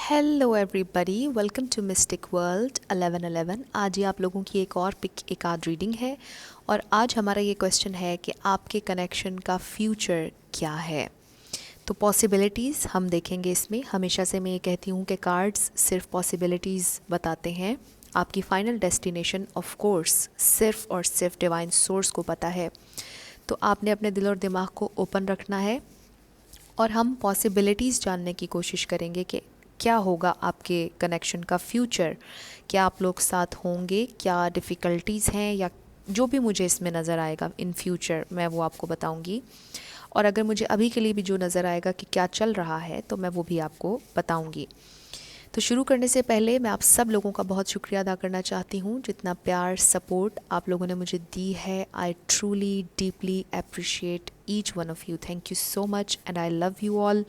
Hello everybody, welcome to mystic world 1111। आज ही आप लोगों की एक आध रीडिंग है और आज हमारा ये क्वेश्चन है कि आपके कनेक्शन का फ्यूचर क्या है। तो पॉसिबिलिटीज़ हम देखेंगे इसमें। हमेशा से मैं ये कहती हूँ कि कार्ड्स सिर्फ पॉसिबिलिटीज़ बताते हैं, आपकी फ़ाइनल डेस्टिनेशन ऑफ कोर्स सिर्फ और सिर्फ डिवाइन सोर्स को पता है। तो आपने अपने दिल और दिमाग को ओपन रखना है और हम पॉसिबिलिटीज़ जानने की कोशिश करेंगे कि क्या होगा आपके कनेक्शन का फ्यूचर, क्या आप लोग साथ होंगे, क्या डिफ़िकल्टीज़ हैं या जो भी मुझे इसमें नज़र आएगा इन फ्यूचर मैं वो आपको बताऊंगी। और अगर मुझे अभी के लिए भी जो नज़र आएगा कि क्या चल रहा है तो मैं वो भी आपको बताऊंगी। तो शुरू करने से पहले मैं आप सब लोगों का बहुत शुक्रिया अदा करना चाहती हूँ, जितना प्यार सपोर्ट आप लोगों ने मुझे दी है। आई truly deeply appreciate each one of you. Thank you so much and I love you all.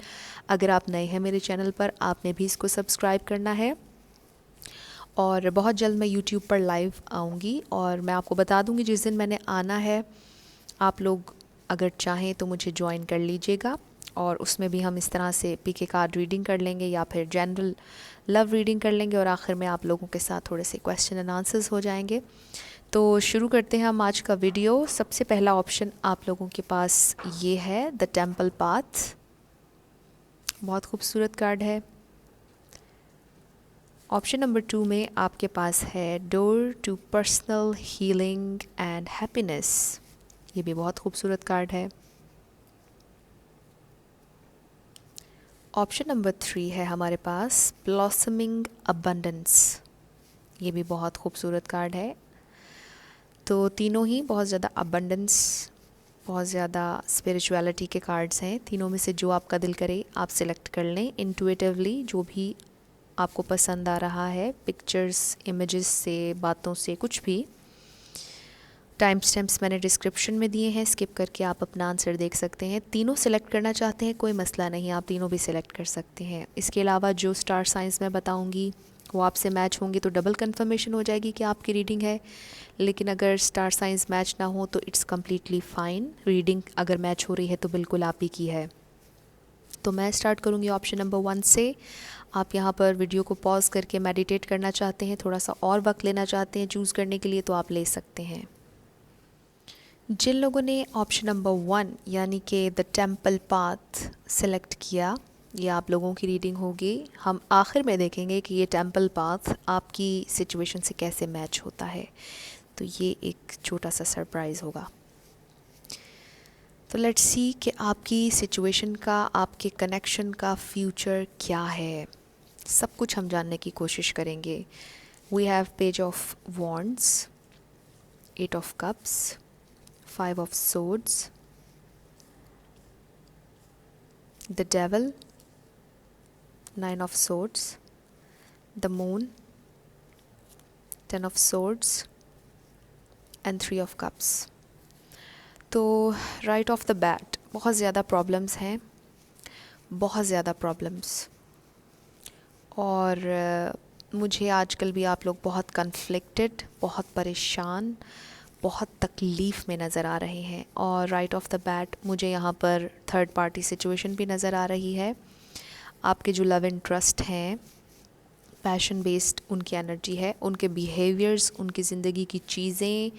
अगर आप नए हैं मेरे चैनल पर, आपने भी इसको सब्सक्राइब करना है। और बहुत जल्द मैं यूट्यूब पर लाइव आऊँगी और मैं आपको बता दूँगी जिस दिन मैंने आना है। आप लोग अगर चाहें तो मुझे ज्वाइन कर लीजिएगा और उसमें भी हम इस तरह से पीके कार्ड रीडिंग कर लेंगे या फिर जनरल लव रीडिंग कर लेंगे और आखिर में आप लोगों के साथ थोड़े से क्वेश्चन एंड आंसर्स हो जाएंगे। तो शुरू करते हैं हम आज का वीडियो। सबसे पहला ऑप्शन आप लोगों के पास ये है, द टेम्पल पाथ। बहुत खूबसूरत कार्ड है। ऑप्शन नंबर 2 में आपके पास है door to personal healing and happiness. ये भी बहुत खूबसूरत कार्ड है। ऑप्शन नंबर 3 है हमारे पास ब्लॉसमिंग अबंडेंस। ये भी बहुत खूबसूरत कार्ड है। तो तीनों ही बहुत ज़्यादा अबंडेंस, बहुत ज़्यादा स्पिरिचुअलिटी के कार्ड्स हैं। तीनों में से जो आपका दिल करे आप सिलेक्ट कर लें इंट्यूटिवली, जो भी आपको पसंद आ रहा है, पिक्चर्स, इमेजेस से, बातों से, कुछ भी। टाइम स्टैम्प्स मैंने डिस्क्रिप्शन में दिए हैं, स्किप करके आप अपना आंसर देख सकते हैं। तीनों सेलेक्ट करना चाहते हैं कोई मसला नहीं, आप तीनों भी सिलेक्ट कर सकते हैं। इसके अलावा जो स्टार साइंस मैं बताऊंगी वो आपसे मैच होंगे तो डबल कंफर्मेशन हो जाएगी कि आपकी रीडिंग है। लेकिन अगर स्टार साइंस मैच ना हो तो इट्स कम्प्लीटली फ़ाइन। रीडिंग अगर मैच हो रही है तो बिल्कुल आप ही की है। तो मैं स्टार्ट करूँगी ऑप्शन नंबर 1 से। आप यहाँ पर वीडियो को पॉज करके मेडिटेट करना चाहते हैं, थोड़ा सा और वक्त लेना चाहते हैं चूज़ करने के लिए, तो आप ले सकते हैं। जिन लोगों ने ऑप्शन नंबर 1 यानी कि द टेम्पल पाथ सेलेक्ट किया, ये आप लोगों की रीडिंग होगी। हम आखिर में देखेंगे कि ये टेम्पल पाथ आपकी सिचुएशन से कैसे मैच होता है, तो ये एक छोटा सा सरप्राइज़ होगा। तो लेट्स सी कि आपकी सिचुएशन का, आपके कनेक्शन का फ्यूचर क्या है। सब कुछ हम जानने की कोशिश करेंगे। We have page of wands, 8 of cups, 5 of swords, the devil, 9 of swords, the moon, 10 of swords and 3 of cups। तो राइट ऑफ द बैट बहुत ज़्यादा प्रॉब्लम्स हैं, बहुत ज़्यादा प्रॉब्लम्स। और मुझे आजकल भी आप लोग बहुत कन्फ्लिक्टेड, बहुत परेशान, बहुत तकलीफ़ में नज़र आ रहे हैं। और राइट ऑफ द बैट मुझे यहाँ पर थर्ड पार्टी सिचुएशन भी नज़र आ रही है। आपके जो लव एंड ट्रस्ट हैं, पैशन बेस्ड उनकी एनर्जी है, उनके बिहेवियर्स, उनकी ज़िंदगी की चीज़ें,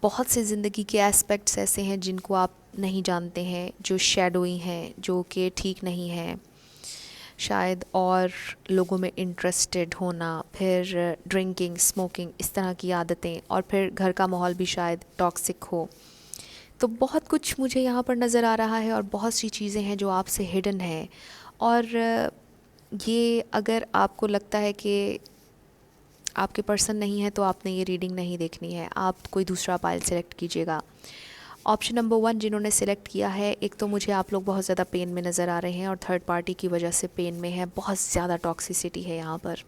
बहुत से ज़िंदगी के एस्पेक्ट्स ऐसे हैं जिनको आप नहीं जानते हैं, जो शैडोई हैं, जो कि ठीक नहीं हैं। शायद और लोगों में इंटरेस्टेड होना, फिर ड्रिंकिंग, स्मोकिंग, इस तरह की आदतें, और फिर घर का माहौल भी शायद टॉक्सिक हो। तो बहुत कुछ मुझे यहाँ पर नज़र आ रहा है और बहुत सी चीज़ें हैं जो आपसे हिडन है। और ये अगर आपको लगता है कि आपके पर्सन नहीं है तो आपने ये रीडिंग नहीं देखनी है, आप कोई दूसरा पाइल सेलेक्ट कीजिएगा। ऑप्शन नंबर 1 जिन्होंने सेलेक्ट किया है, एक तो मुझे आप लोग बहुत ज़्यादा पेन में नज़र आ रहे हैं और थर्ड पार्टी की वजह से पेन में है। बहुत ज़्यादा टॉक्सिसिटी है यहाँ पर,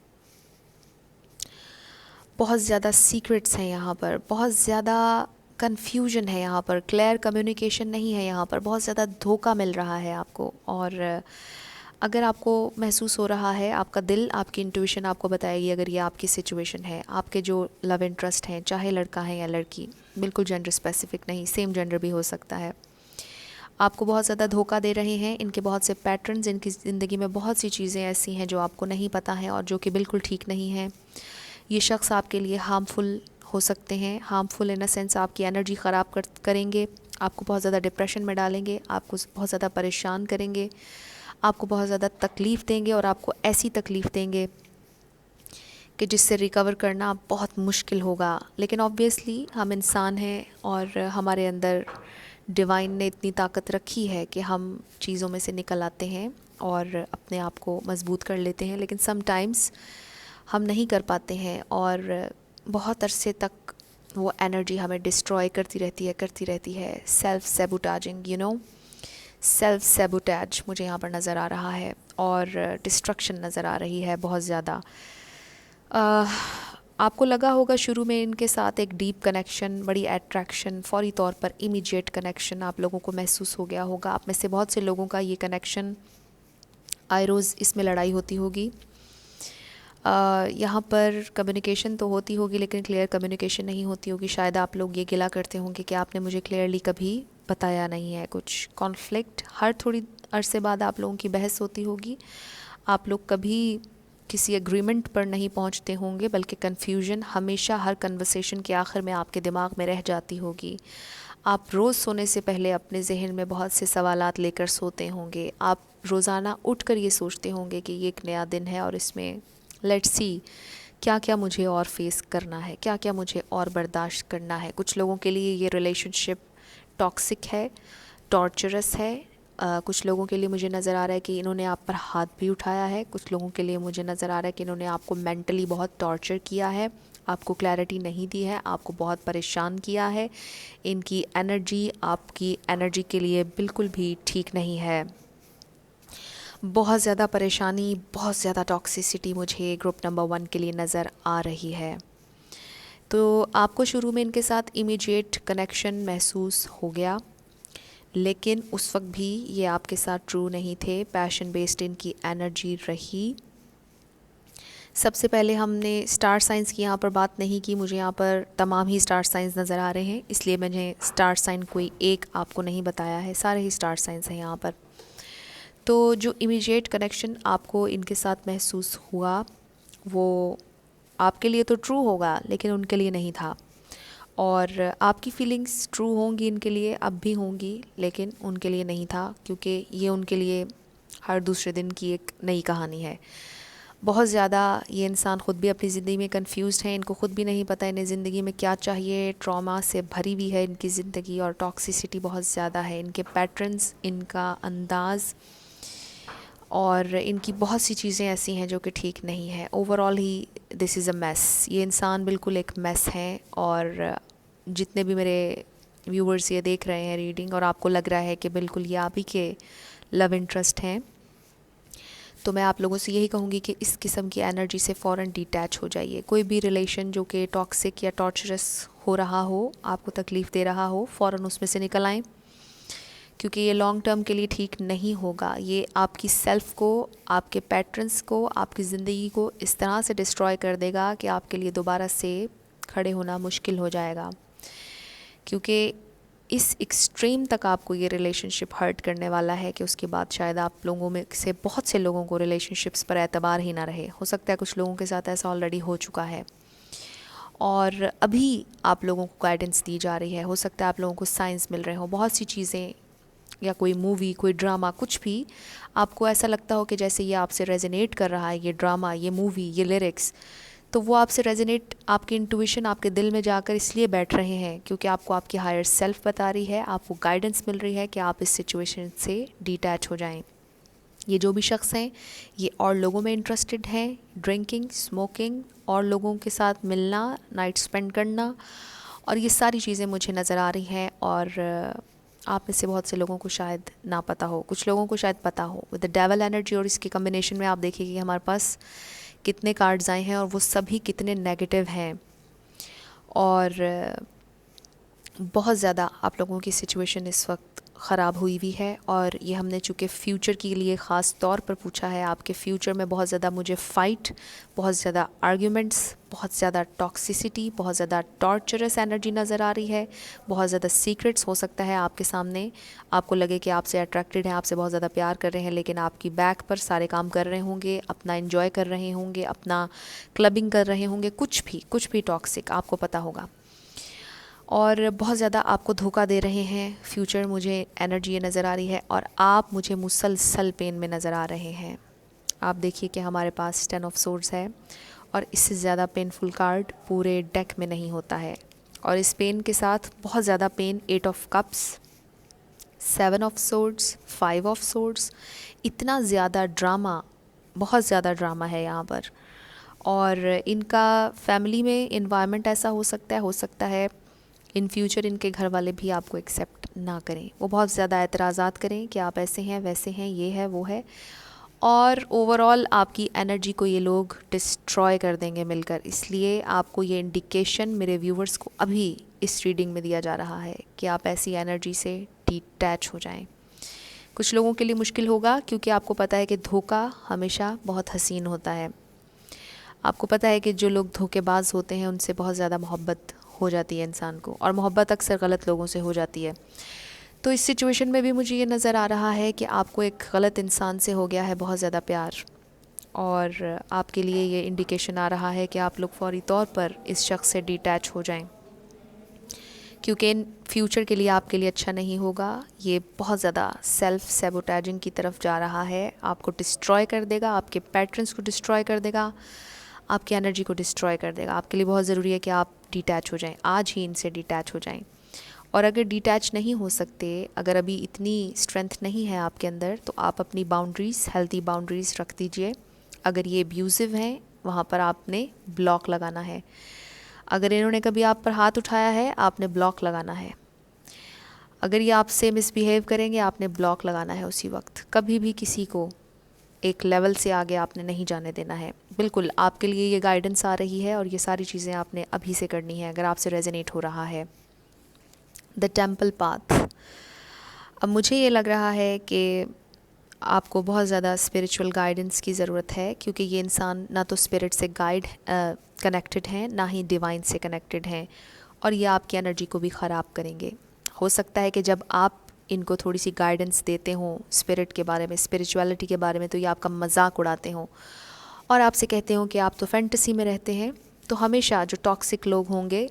बहुत ज़्यादा सीक्रेट्स हैं यहाँ पर, बहुत ज़्यादा कन्फ्यूजन है यहाँ पर, क्लियर कम्युनिकेशन नहीं है यहाँ पर, बहुत ज़्यादा धोखा मिल रहा है आपको। और अगर आपको महसूस हो रहा है, आपका दिल, आपकी इंट्यूशन आपको बताएगी अगर ये आपकी सिचुएशन है, आपके जो लव इंटरेस्ट हैं, चाहे लड़का है या लड़की, बिल्कुल जेंडर स्पेसिफिक नहीं, सेम जेंडर भी हो सकता है, आपको बहुत ज़्यादा धोखा दे रहे हैं, इनके बहुत से पैटर्न्स, इनकी ज़िंदगी में बहुत सी चीज़ें ऐसी हैं जो आपको नहीं पता हैं और जो कि बिल्कुल ठीक नहीं हैं। ये शख्स आपके लिए हार्मफुल हो सकते हैं, हार्मफुल इन अ सेंस आपकी एनर्जी ख़राब करेंगे, आपको बहुत ज़्यादा डिप्रेशन में डालेंगे, आपको बहुत ज़्यादा परेशान करेंगे, आपको बहुत ज़्यादा तकलीफ़ देंगे और आपको ऐसी तकलीफ़ देंगे कि जिससे रिकवर करना बहुत मुश्किल होगा। लेकिन ऑब्वियसली हम इंसान हैं और हमारे अंदर डिवाइन ने इतनी ताकत रखी है कि हम चीज़ों में से निकल आते हैं और अपने आप को मजबूत कर लेते हैं। लेकिन समटाइम्स हम नहीं कर पाते हैं और बहुत अरसे तक वो एनर्जी हमें डिस्ट्रॉय करती रहती है। सेल्फ सेबोटाजिंग, सेल्फ सेबोटाज मुझे यहाँ पर नज़र आ रहा है और डिस्ट्रक्शन नज़र आ रही है बहुत ज़्यादा। आपको लगा होगा शुरू में इनके साथ एक डीप कनेक्शन, बड़ी अट्रैक्शन, फौरी तौर पर इमीडिएट कनेक्शन आप लोगों को महसूस हो गया होगा। आप में से बहुत से लोगों का ये कनेक्शन आए रोज़ इसमें लड़ाई होती होगी। यहाँ पर कम्युनिकेशन तो होती होगी लेकिन क्लियर कम्युनिकेशन नहीं होती होगी। शायद आप लोग ये गिला करते होंगे कि आपने मुझे क्लियरली कभी बताया नहीं है कुछ। कॉन्फ्लिक्ट, हर थोड़ी अरसे बाद आप लोगों की बहस होती होगी। आप लोग कभी किसी एग्रीमेंट पर नहीं पहुंचते होंगे, बल्कि कन्फ्यूजन हमेशा हर कन्वर्सेशन के आखिर में आपके दिमाग में रह जाती होगी। आप रोज़ सोने से पहले अपने जहन में बहुत से सवालात लेकर सोते होंगे। आप रोज़ाना उठकर ये सोचते होंगे कि ये एक नया दिन है और इसमें लेट्स सी क्या क्या मुझे और फेस करना है, क्या क्या मुझे और बर्दाश्त करना है। कुछ लोगों के लिए ये रिलेशनशिप टॉक्सिक है, टॉर्चरस है। कुछ लोगों के लिए मुझे नज़र आ रहा है कि इन्होंने आप पर हाथ भी उठाया है। कुछ लोगों के लिए मुझे नज़र आ रहा है कि इन्होंने आपको मेंटली बहुत टॉर्चर किया है, आपको क्लैरिटी नहीं दी है, आपको बहुत परेशान किया है। इनकी एनर्जी आपकी एनर्जी के लिए बिल्कुल भी ठीक नहीं है। बहुत ज़्यादा परेशानी, बहुत ज़्यादा टॉक्सिसिटी मुझे ग्रुप नंबर 1 के लिए नज़र आ रही है। तो आपको शुरू में इनके साथ इमीडिएट कनेक्शन महसूस हो गया, लेकिन उस वक्त भी ये आपके साथ ट्रू नहीं थे। पैशन बेस्ड इनकी एनर्जी रही। सबसे पहले हमने स्टार साइंस की यहाँ पर बात नहीं की। मुझे यहाँ पर तमाम ही स्टार साइंस नज़र आ रहे हैं, इसलिए मैंने स्टार साइन कोई एक आपको नहीं बताया है, सारे ही स्टार साइंस हैं यहाँ पर। तो जो इमीडिएट कनेक्शन आपको इनके साथ महसूस हुआ वो आपके लिए तो ट्रू होगा लेकिन उनके लिए नहीं था। और आपकी फीलिंग्स ट्रू होंगी इनके लिए, अब भी होंगी, लेकिन उनके लिए नहीं था, क्योंकि ये उनके लिए हर दूसरे दिन की एक नई कहानी है। बहुत ज़्यादा ये इंसान ख़ुद भी अपनी ज़िंदगी में कंफ्यूज्ड हैं, इनको ख़ुद भी नहीं पता इन्हें ज़िंदगी में क्या चाहिए। ट्रॉमा से भरी हुई है इनकी ज़िंदगी और टॉक्सिसिटी बहुत ज़्यादा है। इनके पैटर्न्स, इनका अंदाज़ और इनकी बहुत सी चीज़ें ऐसी हैं जो कि ठीक नहीं है। Overall he this is a mess. ये इंसान बिल्कुल एक मेस हैं। और जितने भी मेरे व्यूवर्स ये देख रहे हैं रीडिंग और आपको लग रहा है कि बिल्कुल ये आप ही के लव इंटरेस्ट हैं, तो मैं आप लोगों से यही कहूँगी कि इस किस्म की एनर्जी से फ़ौरन डिटैच हो जाइए। कोई भी रिलेशन जो कि टॉक्सिक या टॉर्चरस हो रहा हो, आपको तकलीफ़ दे रहा हो, फ़ौरन उसमें से निकल आएँ, क्योंकि ये लॉन्ग टर्म के लिए ठीक नहीं होगा। ये आपकी सेल्फ़ को, आपके पैटर्न्स को, आपकी ज़िंदगी को इस तरह से डिस्ट्रॉय कर देगा कि आपके लिए दोबारा से खड़े होना मुश्किल हो जाएगा। क्योंकि इस एक्सट्रीम तक आपको ये रिलेशनशिप हर्ट करने वाला है कि उसके बाद शायद आप लोगों में से बहुत से लोगों को रिलेशनशिप्स पर एतबार ही ना रहे। हो सकता है कुछ लोगों के साथ ऐसा ऑलरेडी हो चुका है और अभी आप लोगों को गाइडेंस दी जा रही है। हो सकता है आप लोगों को साइंस मिल रहे हो, बहुत सी चीज़ें, या कोई मूवी, कोई ड्रामा, कुछ भी आपको ऐसा लगता हो कि जैसे ये आपसे रेजोनेट कर रहा है, ये ड्रामा, ये मूवी, ये लिरिक्स, तो वो आपसे रेजोनेट, आपकी इंट्यूशन आपके दिल में जाकर इसलिए बैठ रहे हैं क्योंकि आपको आपकी हायर सेल्फ बता रही है, आपको गाइडेंस मिल रही है कि आप इस सिचुएशन से डिटैच हो जाएं। ये जो भी शख्स हैं ये और लोगों में इंटरेस्टेड हैं, ड्रिंकिंग, स्मोकिंग, और लोगों के साथ मिलना, नाइट स्पेंड करना, और ये सारी चीज़ें मुझे नज़र आ रही हैं। और आप में से बहुत से लोगों को शायद ना पता हो, कुछ लोगों को शायद पता हो। विद द डेवल एनर्जी और इसके कम्बिनेशन में आप देखिए कि हमारे पास कितने कार्ड्स आए हैं और वो सभी कितने नेगेटिव हैं। और बहुत ज़्यादा आप लोगों की सिचुएशन इस वक्त ख़राब हुई हुई है, और ये हमने चूँकि फ़्यूचर के लिए ख़ास तौर पर पूछा है। आपके फ्यूचर में बहुत ज़्यादा मुझे फ़ाइट, बहुत ज़्यादा आर्ग्यूमेंट्स, बहुत ज़्यादा टॉक्सिसिटी, बहुत ज़्यादा टॉर्चरस एनर्जी नज़र आ रही है। बहुत ज़्यादा सीक्रेट्स हो सकता है आपके सामने, आपको लगे कि आपसे अट्रैक्टेड हैं, आपसे बहुत ज़्यादा प्यार कर रहे हैं, लेकिन आपकी बैक पर सारे काम कर रहे होंगे, अपना एंजॉय कर रहे होंगे, अपना क्लबिंग कर रहे होंगे, कुछ भी टॉक्सिक आपको पता होगा। और बहुत ज़्यादा आपको धोखा दे रहे हैं फ्यूचर, मुझे एनर्जी ये नज़र आ रही है। और आप मुझे मुसलसल पेन में नज़र आ रहे हैं। आप देखिए कि हमारे पास 10 ऑफ सोर्ड्स है, और इससे ज़्यादा पेनफुल कार्ड पूरे डेक में नहीं होता है। और इस पेन के साथ बहुत ज़्यादा pain 8 of cups, 7 of swords, 5 of swords, इतना ज़्यादा ड्रामा, बहुत ज़्यादा ड्रामा है यहाँ पर। और इनका फैमिली में इन्वायरमेंट ऐसा हो सकता है इन फ्यूचर इनके घर वाले भी आपको एक्सेप्ट ना करें। वो बहुत ज़्यादा एतराज़ात करें कि आप ऐसे हैं, वैसे हैं, ये है, वो है। और ओवरऑल आपकी एनर्जी को ये लोग डिस्ट्रॉय कर देंगे मिलकर। इसलिए आपको ये इंडिकेशन मेरे व्यूवर्स को अभी इस रीडिंग में दिया जा रहा है कि आप ऐसी एनर्जी से डिटैच हो जाएं। कुछ लोगों के लिए मुश्किल होगा, क्योंकि आपको पता है कि धोखा हमेशा बहुत हसीन होता है। आपको पता है कि जो लोग धोखेबाज होते हैं उनसे बहुत ज़्यादा मोहब्बत हो जाती है इंसान को, और मोहब्बत अक्सर गलत लोगों से हो जाती है। तो इस सिचुएशन में भी मुझे ये नज़र आ रहा है कि आपको एक गलत इंसान से हो गया है बहुत ज़्यादा प्यार, और आपके लिए ये इंडिकेशन आ रहा है कि आप लोग फौरी तौर पर इस शख्स से डिटैच हो जाएं, क्योंकि इन फ्यूचर के लिए आपके लिए अच्छा नहीं होगा। ये बहुत ज़्यादा सेल्फ सैबोटेजिंग की तरफ जा रहा है, आपको डिस्ट्रॉय कर देगा, आपके पैटर्न्स को डिस्ट्रॉय कर देगा, आपकी एनर्जी को डिस्ट्रॉय कर देगा। आपके लिए बहुत ज़रूरी है कि आप डिटैच हो जाएं, आज ही इनसे डिटैच हो जाएं। और अगर डिटैच नहीं हो सकते, अगर अभी इतनी स्ट्रेंथ नहीं है आपके अंदर, तो आप अपनी बाउंड्रीज़, हेल्दी बाउंड्रीज़ रख दीजिए। अगर ये अब्यूज़िव हैं, वहाँ पर आपने ब्लॉक लगाना है। अगर इन्होंने कभी आप पर हाथ उठाया है, आपने ब्लॉक लगाना है। अगर ये आपसे मिसबिहेव करेंगे, आपने ब्लॉक लगाना है उसी वक्त। कभी भी किसी को एक लेवल से आगे आपने नहीं जाने देना है। बिल्कुल आपके लिए ये गाइडेंस आ रही है, और ये सारी चीज़ें आपने अभी से करनी है अगर आपसे रेजोनेट हो रहा है। The temple path. अब मुझे ये लग रहा है कि आपको बहुत ज़्यादा स्पिरिचुअल गाइडेंस की ज़रूरत है, क्योंकि ये इंसान ना तो स्पिरिट से कनेक्टेड हैं, ना ही डिवाइन से कनेक्टेड हैं, और ये आपकी एनर्जी को भी ख़राब करेंगे। हो सकता है कि जब आप इनको थोड़ी सी गाइडेंस देते हों स्पिरिट के बारे में, स्पिरिचुअलिटी के बारे में, तो ये आपका मजाक उड़ाते हों और आपसे कहते हों कि आप तो फैंटेसी में रहते हैं। तो हमेशा जो टॉक्सिक लोग होंगे,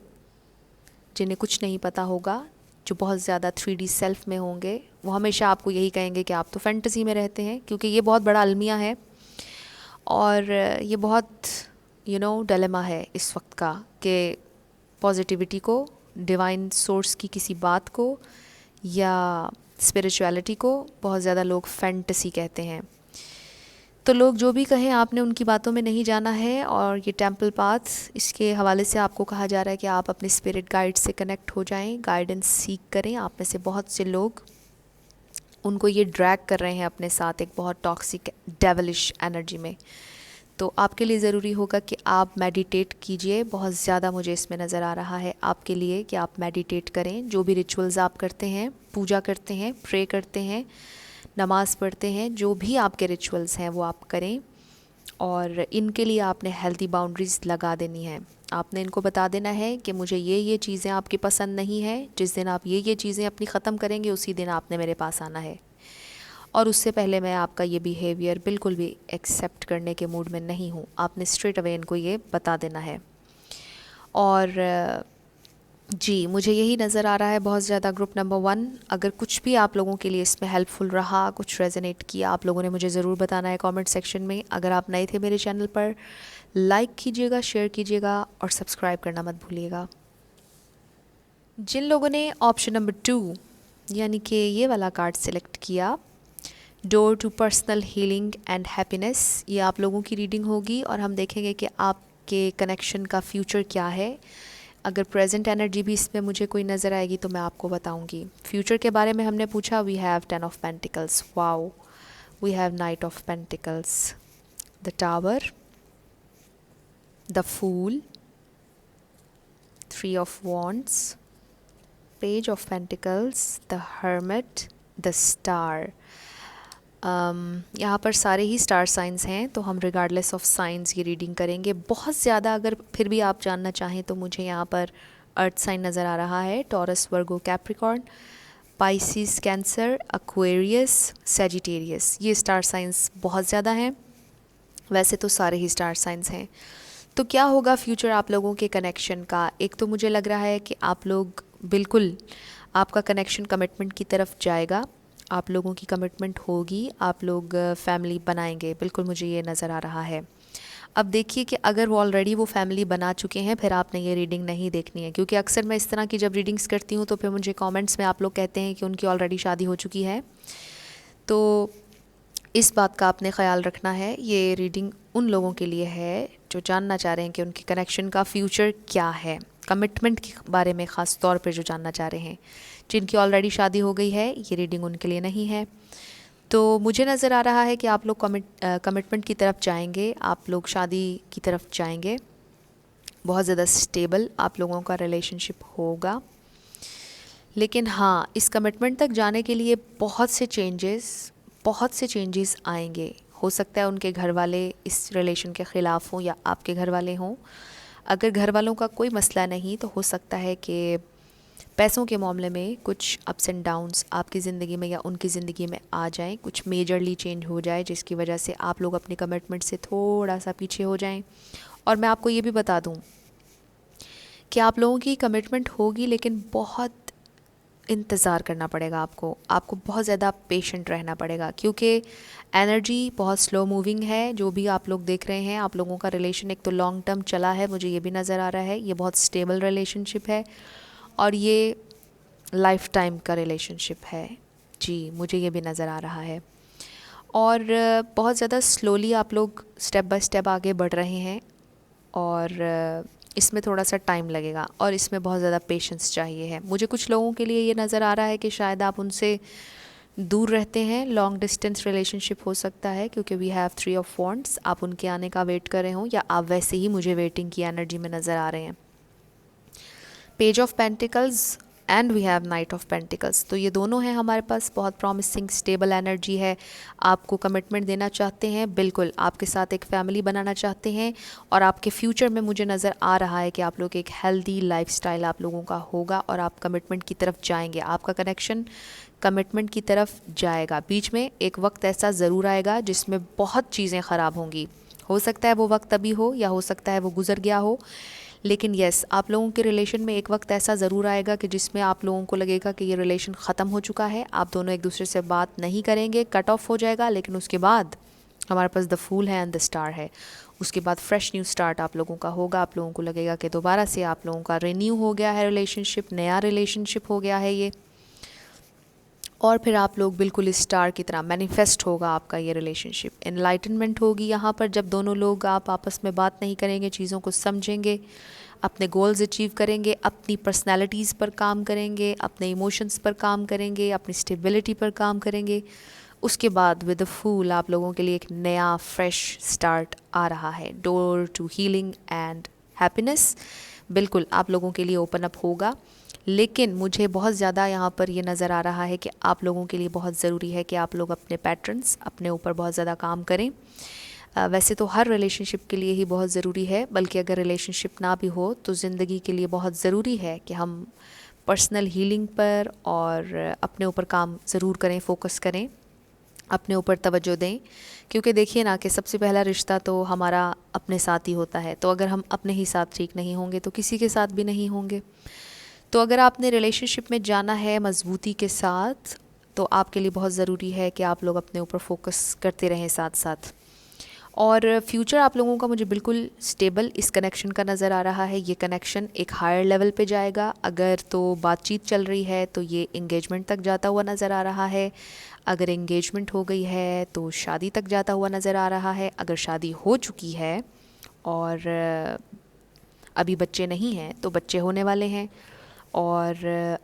जिन्हें कुछ नहीं पता होगा, जो बहुत ज़्यादा 3D सेल्फ में होंगे, वो हमेशा आपको यही कहेंगे कि आप तो फैंटेसी में रहते हैं, क्योंकि ये बहुत बड़ा अलमिया है, और ये बहुत डिलेमा है इस वक्त का, कि पॉजिटिविटी को, डिवाइन सोर्स की किसी बात को, या स्पिरिचुअलिटी को बहुत ज़्यादा लोग फैंटेसी कहते हैं। तो लोग जो भी कहें, आपने उनकी बातों में नहीं जाना है। और ये टेम्पल पाथ, इसके हवाले से आपको कहा जा रहा है कि आप अपने स्पिरिट गाइड से कनेक्ट हो जाएं, गाइडेंस सीख करें। आप में से बहुत से लोग, उनको ये ड्रैग कर रहे हैं अपने साथ एक बहुत टॉक्सिक डेविलिश एनर्जी में। तो आपके लिए ज़रूरी होगा कि आप मेडिटेट कीजिए। बहुत ज़्यादा मुझे इसमें नज़र आ रहा है आपके लिए कि आप मेडिटेट करें। जो भी रिचुअल्स आप करते हैं, पूजा करते हैं, प्रे करते हैं, नमाज़ पढ़ते हैं, जो भी आपके रिचुअल्स हैं वो आप करें। और इनके लिए आपने हेल्दी बाउंड्रीज़ लगा देनी है। आपने इनको बता देना है कि मुझे ये चीज़ें आपकी पसंद नहीं है। जिस दिन आप ये चीज़ें अपनी ख़त्म करेंगे, उसी दिन आपने मेरे पास आना है, और उससे पहले मैं आपका ये बिहेवियर बिल्कुल भी एक्सेप्ट करने के मूड में नहीं हूँ। आपने स्ट्रेट अवे इनको ये बता देना है। और जी, मुझे यही नज़र आ रहा है बहुत ज़्यादा। ग्रुप नंबर 1, अगर कुछ भी आप लोगों के लिए इसमें हेल्पफुल रहा, कुछ रेजोनेट किया, आप लोगों ने मुझे ज़रूर बताना है कमेंट सेक्शन में। अगर आप नए थे मेरे चैनल पर, लाइक कीजिएगा, शेयर कीजिएगा, और सब्सक्राइब करना मत भूलिएगा। जिन लोगों ने ऑप्शन नंबर 2 यानी कि ये वाला कार्ड सिलेक्ट किया, door to personal healing and happiness, ये आप लोगों की रीडिंग होगी, और हम देखेंगे कि आपके कनेक्शन का फ्यूचर क्या है। अगर प्रेजेंट एनर्जी भी इसमें मुझे कोई नज़र आएगी तो मैं आपको बताऊंगी। फ्यूचर के बारे में हमने पूछा, we have 10 of pentacles, wow, we have knight of pentacles, the tower, the fool, 3 of wands, page of pentacles, the hermit, the star. यहाँ पर सारे ही स्टार साइंस हैं, तो हम रिगार्डलेस ऑफ साइंस ये रीडिंग करेंगे। बहुत ज़्यादा अगर फिर भी आप जानना चाहें तो मुझे यहाँ पर अर्थ साइन नज़र आ रहा है, Taurus, Virgo, Capricorn, Pisces, Cancer, Aquarius, Sagittarius. ये स्टार साइंस बहुत ज़्यादा हैं, वैसे तो सारे ही स्टार साइंस हैं। तो क्या होगा फ्यूचर आप लोगों के कनेक्शन का? एक तो मुझे लग रहा है कि आप लोग बिल्कुल, आपका कनेक्शन कमिटमेंट की तरफ जाएगा, आप लोगों की कमिटमेंट होगी, आप लोग फैमिली बनाएंगे, बिल्कुल मुझे ये नज़र आ रहा है। अब देखिए कि अगर वो ऑलरेडी वो फैमिली बना चुके हैं, फिर आपने ये रीडिंग नहीं देखनी है, क्योंकि अक्सर मैं इस तरह की जब रीडिंग्स करती हूँ तो फिर मुझे कमेंट्स में आप लोग कहते हैं कि उनकी ऑलरेडी शादी हो चुकी है। तो इस बात का आपने ख्याल रखना है। ये रीडिंग उन लोगों के लिए है जो जानना चाह रहे हैं कि उनके कनेक्शन का फ्यूचर क्या है, कमिटमेंट के बारे में ख़ास तौर पे जो जानना चाह रहे हैं। जिनकी ऑलरेडी शादी हो गई है, ये रीडिंग उनके लिए नहीं है। तो मुझे नज़र आ रहा है कि आप लोग कमिटमेंट की तरफ जाएंगे, आप लोग शादी की तरफ जाएंगे, बहुत ज़्यादा स्टेबल आप लोगों का रिलेशनशिप होगा। लेकिन हाँ, इस कमिटमेंट तक जाने के लिए बहुत से चेंजेस आएंगे। हो सकता है उनके घर वाले इस रिलेशन के ख़िलाफ़ हों या आपके घर वाले हों। अगर घर वालों का कोई मसला नहीं तो हो सकता है कि पैसों के मामले में कुछ अप्स एंड डाउन्स आपकी ज़िंदगी में या उनकी ज़िंदगी में आ जाएं, कुछ मेजरली चेंज हो जाए जिसकी वजह से आप लोग अपने कमिटमेंट से थोड़ा सा पीछे हो जाएं। और मैं आपको ये भी बता दूं कि आप लोगों की कमिटमेंट होगी, लेकिन बहुत इंतज़ार करना पड़ेगा आपको बहुत ज़्यादा पेशेंट रहना पड़ेगा, क्योंकि एनर्जी बहुत स्लो मूविंग है। जो भी आप लोग देख रहे हैं, आप लोगों का रिलेशन एक तो लॉन्ग टर्म चला है, मुझे ये भी नज़र आ रहा है, ये बहुत स्टेबल रिलेशनशिप है और ये लाइफ टाइम का रिलेशनशिप है। जी, मुझे ये भी नज़र आ रहा है। और बहुत ज़्यादा स्लोली आप लोग स्टेप बाय स्टेप आगे बढ़ रहे हैं और इसमें थोड़ा सा टाइम लगेगा और इसमें बहुत ज़्यादा पेशेंस चाहिए है। मुझे कुछ लोगों के लिए ये नज़र आ रहा है कि शायद आप उनसे दूर रहते हैं, लॉन्ग डिस्टेंस रिलेशनशिप हो सकता है, क्योंकि वी हैव 3 ऑफ वॉन्ड्स। आप उनके आने का वेट कर रहे हो या आप वैसे ही मुझे वेटिंग की एनर्जी में नज़र आ रहे हैं। Page of pentacles and we have knight of pentacles, तो ये दोनों हैं हमारे पास। बहुत प्रॉमिसिंग स्टेबल एनर्जी है। आपको कमिटमेंट देना चाहते हैं, बिल्कुल आपके साथ एक फैमिली बनाना चाहते हैं और आपके फ्यूचर में मुझे नज़र आ रहा है कि आप लोग एक हेल्दी लाइफस्टाइल आप लोगों का होगा और आप कमिटमेंट की तरफ जाएंगे। आपका कनेक्शन कमिटमेंट की तरफ जाएगा। बीच में एक वक्त ऐसा ज़रूर आएगा जिसमें बहुत चीज़ें ख़राब होंगी। हो सकता है वो वक्त अभी हो या हो सकता है वो गुजर गया हो, लेकिन यस, आप लोगों के रिलेशन में एक वक्त ऐसा ज़रूर आएगा कि जिसमें आप लोगों को लगेगा कि ये रिलेशन ख़त्म हो चुका है, आप दोनों एक दूसरे से बात नहीं करेंगे, कट ऑफ हो जाएगा। लेकिन उसके बाद हमारे पास द फूल है एंड द स्टार है। उसके बाद फ्रेश न्यू स्टार्ट आप लोगों का होगा। आप लोगों को लगेगा कि दोबारा से आप लोगों का रिन्यू हो गया है रिलेशनशिप, नया रिलेशनशिप हो गया है ये। और फिर आप लोग बिल्कुल इस स्टार की तरह मैनिफेस्ट होगा आपका ये रिलेशनशिप। एनलाइटनमेंट होगी यहाँ पर, जब दोनों लोग आप आपस में बात नहीं करेंगे, चीज़ों को समझेंगे, अपने गोल्स अचीव करेंगे, अपनी पर्सनैलिटीज़ पर काम करेंगे, अपने इमोशंस पर काम करेंगे, अपनी स्टेबिलिटी पर काम करेंगे। उसके बाद विद द फूल आप लोगों के लिए एक नया फ्रेश स्टार्ट आ रहा है। Door to healing and happiness बिल्कुल आप लोगों के लिए ओपन अप होगा। लेकिन मुझे बहुत ज़्यादा यहाँ पर ये नज़र आ रहा है कि आप लोगों के लिए बहुत ज़रूरी है कि आप लोग अपने पैटर्न्स, अपने ऊपर बहुत ज़्यादा काम करें। वैसे तो हर रिलेशनशिप के लिए ही बहुत ज़रूरी है, बल्कि अगर रिलेशनशिप ना भी हो तो ज़िंदगी के लिए बहुत ज़रूरी है कि हम पर्सनल हीलिंग पर और अपने ऊपर काम ज़रूर करें, फोकस करें, अपने ऊपर तवज्जो दें। क्योंकि देखिए ना कि सबसे पहला रिश्ता तो हमारा अपने साथ ही होता है, तो अगर हम अपने ही साथ ठीक नहीं होंगे तो किसी के साथ भी नहीं होंगे। तो अगर आपने रिलेशनशिप में जाना है मज़बूती के साथ, तो आपके लिए बहुत ज़रूरी है कि आप लोग अपने ऊपर फोकस करते रहें साथ साथ। और फ्यूचर आप लोगों का मुझे बिल्कुल स्टेबल इस कनेक्शन का नज़र आ रहा है। ये कनेक्शन एक हायर लेवल पे जाएगा। अगर तो बातचीत चल रही है तो ये इंगेजमेंट तक जाता हुआ नज़र आ रहा है। अगर इंगेजमेंट हो गई है तो शादी तक जाता हुआ नज़र आ रहा है। अगर शादी हो चुकी है और अभी बच्चे नहीं हैं तो बच्चे होने वाले हैं। और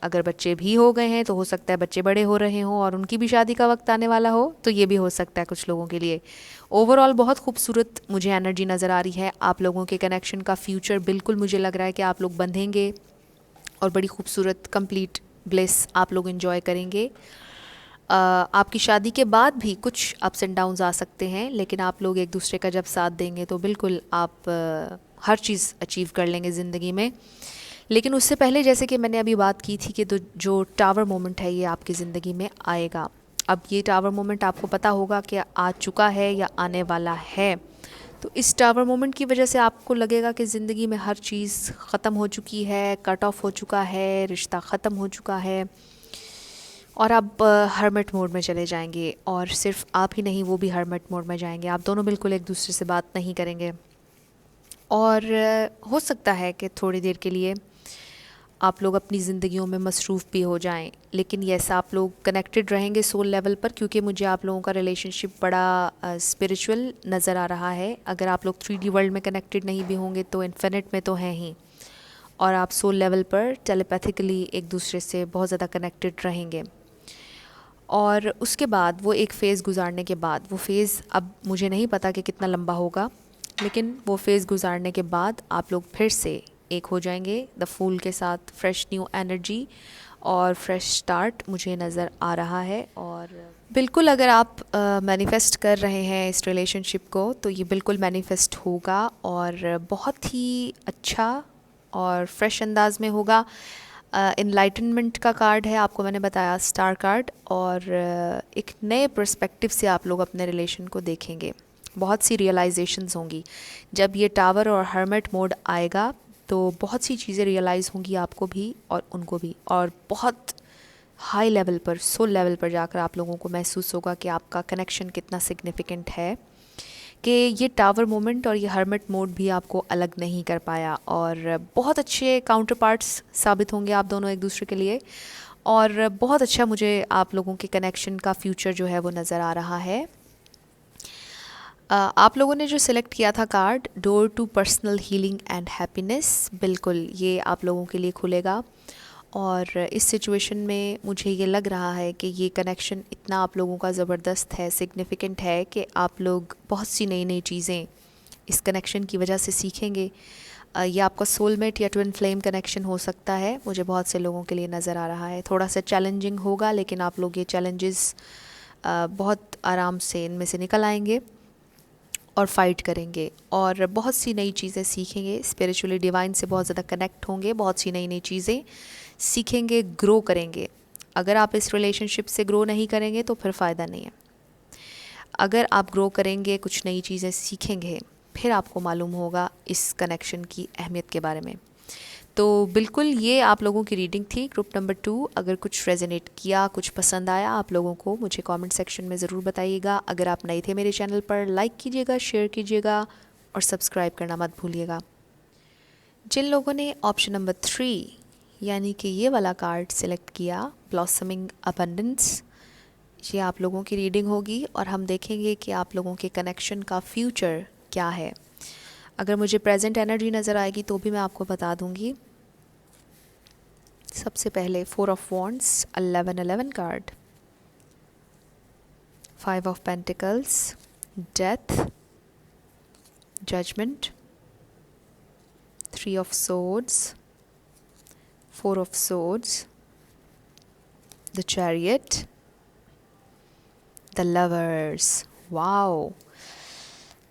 अगर बच्चे भी हो गए हैं तो हो सकता है बच्चे बड़े हो रहे हों और उनकी भी शादी का वक्त आने वाला हो, तो ये भी हो सकता है कुछ लोगों के लिए। ओवरऑल बहुत खूबसूरत मुझे एनर्जी नज़र आ रही है। आप लोगों के कनेक्शन का फ्यूचर बिल्कुल मुझे लग रहा है कि आप लोग बंधेंगे और बड़ी खूबसूरत कंप्लीट ब्लेस आप लोग एंजॉय करेंगे। आपकी शादी के बाद भी कुछ अप्स एंड डाउन्स आ सकते हैं, लेकिन आप लोग एक दूसरे का जब साथ देंगे तो बिल्कुल आप हर चीज़ अचीव कर लेंगे ज़िंदगी में। लेकिन उससे पहले, जैसे कि मैंने अभी बात की थी, कि तो जो टावर मोमेंट है ये आपकी ज़िंदगी में आएगा। अब ये टावर मोमेंट आपको पता होगा कि आ चुका है या आने वाला है। तो इस टावर मोमेंट की वजह से आपको लगेगा कि ज़िंदगी में हर चीज़ ख़त्म हो चुकी है, कट ऑफ हो चुका है, रिश्ता ख़त्म हो चुका है, और आप हर्मिट मोड में चले जाएंगे। और सिर्फ आप ही नहीं, वो भी हर्मिट मोड में जाएंगे। आप दोनों बिल्कुल एक दूसरे से बात नहीं करेंगे। और हो सकता है कि थोड़ी देर के लिए आप लोग अपनी ज़िंदगियों में मसरूफ़ भी हो जाएं, लेकिन यस, आप लोग कनेक्टेड रहेंगे सोल लेवल पर, क्योंकि मुझे आप लोगों का रिलेशनशिप बड़ा स्पिरिचुअल नज़र आ रहा है। अगर आप लोग 3D वर्ल्ड में कनेक्टेड नहीं भी होंगे तो इन्फिनिट में तो हैं ही, और आप सोल लेवल पर टेलीपैथिकली एक दूसरे से बहुत ज़्यादा कनेक्टेड रहेंगे। और उसके बाद वो एक फ़ेज़ गुज़ारने के बाद, वो फ़ेज़ अब मुझे नहीं पता कि कितना लंबा होगा, लेकिन वो फ़ेज़ गुज़ारने के बाद आप लोग फिर से एक हो जाएंगे द फूल के साथ। फ्रेश न्यू एनर्जी और फ्रेश स्टार्ट मुझे नज़र आ रहा है। और बिल्कुल अगर आप मैनिफेस्ट कर रहे हैं इस रिलेशनशिप को, तो ये बिल्कुल मैनिफेस्ट होगा, और बहुत ही अच्छा और फ्रेश अंदाज में होगा। इनलाइटनमेंट का कार्ड है, आपको मैंने बताया, स्टार कार्ड। और एक नए पर्सपेक्टिव से आप लोग अपने रिलेशन को देखेंगे। बहुत सी रियलाइजेशंस होंगी जब ये टावर और हर्मिट मोड आएगा, तो बहुत सी चीज़ें रियलाइज़ होंगी आपको भी और उनको भी, और बहुत हाई लेवल पर, सोल लेवल पर जाकर आप लोगों को महसूस होगा कि आपका कनेक्शन कितना सिग्निफिकेंट है, कि ये टावर मोमेंट और ये हर्मिट मोड भी आपको अलग नहीं कर पाया। और बहुत अच्छे काउंटर पार्ट्स साबित होंगे आप दोनों एक दूसरे के लिए। और बहुत अच्छा मुझे आप लोगों के कनेक्शन का फ्यूचर जो है वो नज़र आ रहा है। आप लोगों ने जो सिलेक्ट किया था card, door to personal healing and happiness, बिल्कुल ये आप लोगों के लिए खुलेगा। और इस सिचुएशन में मुझे ये लग रहा है कि ये कनेक्शन इतना आप लोगों का ज़बरदस्त है, सिग्निफिकेंट है, कि आप लोग बहुत सी नई नई चीज़ें इस कनेक्शन की वजह से सीखेंगे। ये आपका सोलमेट या ट्विन फ्लेम कनेक्शन हो सकता है, मुझे बहुत से लोगों के लिए नज़र आ रहा है। थोड़ा सा चैलेंजिंग होगा, लेकिन आप लोग ये चैलेंजेस बहुत आराम से इनमें से निकल आएंगे और फाइट करेंगे, और बहुत सी नई चीज़ें सीखेंगे। स्पिरिचुअली डिवाइन से बहुत ज़्यादा कनेक्ट होंगे, बहुत सी नई नई चीज़ें सीखेंगे, ग्रो करेंगे। अगर आप इस रिलेशनशिप से ग्रो नहीं करेंगे तो फिर फ़ायदा नहीं है। अगर आप ग्रो करेंगे, कुछ नई चीज़ें सीखेंगे, फिर आपको मालूम होगा इस कनेक्शन की अहमियत के बारे में। तो बिल्कुल ये आप लोगों की रीडिंग थी, ग्रुप नंबर 2। अगर कुछ रेजोनेट किया, कुछ पसंद आया आप लोगों को, मुझे कमेंट सेक्शन में ज़रूर बताइएगा। अगर आप नए थे मेरे चैनल पर, लाइक कीजिएगा, शेयर कीजिएगा और सब्सक्राइब करना मत भूलिएगा। जिन लोगों ने ऑप्शन नंबर 3 यानी कि ये वाला कार्ड सिलेक्ट किया, ब्लॉसमिंग अबंडेंस, ये आप लोगों की रीडिंग होगी, और हम देखेंगे कि आप लोगों के कनेक्शन का फ्यूचर क्या है। अगर मुझे प्रेजेंट एनर्जी नज़र आएगी तो भी मैं आपको बता दूंगी। सबसे पहले 4 of wands, 11 card, 5 of pentacles, death, judgement, 3 of swords, 4 of swords, the chariot, the lovers. Wow,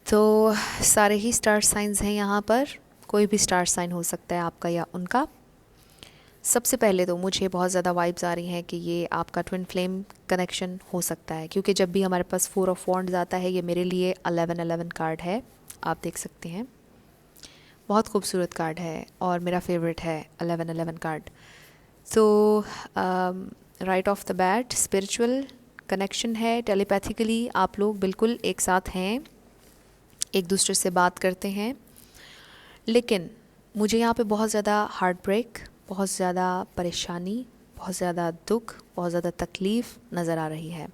तो सारे ही स्टार साइंस हैं यहाँ पर, कोई भी स्टार साइन हो सकता है, आपका या उनका। सबसे पहले तो मुझे बहुत ज़्यादा वाइब्स आ रही हैं कि ये आपका ट्विन फ्लेम कनेक्शन हो सकता है, क्योंकि जब भी हमारे पास 4 ऑफ वॉन्ड्स आता है, ये मेरे लिए 11 कार्ड है, आप देख सकते हैं। बहुत खूबसूरत कार्ड है और मेरा फेवरेट है 11 कार्ड। तो right of the bat spiritual connection है, टेलीपैथिकली आप लोग बिल्कुल एक साथ हैं, एक दूसरे से बात करते हैं। लेकिन मुझे यहाँ पे बहुत ज़्यादा हार्ट ब्रेक, बहुत ज़्यादा परेशानी, बहुत ज़्यादा दुख, बहुत ज़्यादा तकलीफ़ नज़र आ रही है।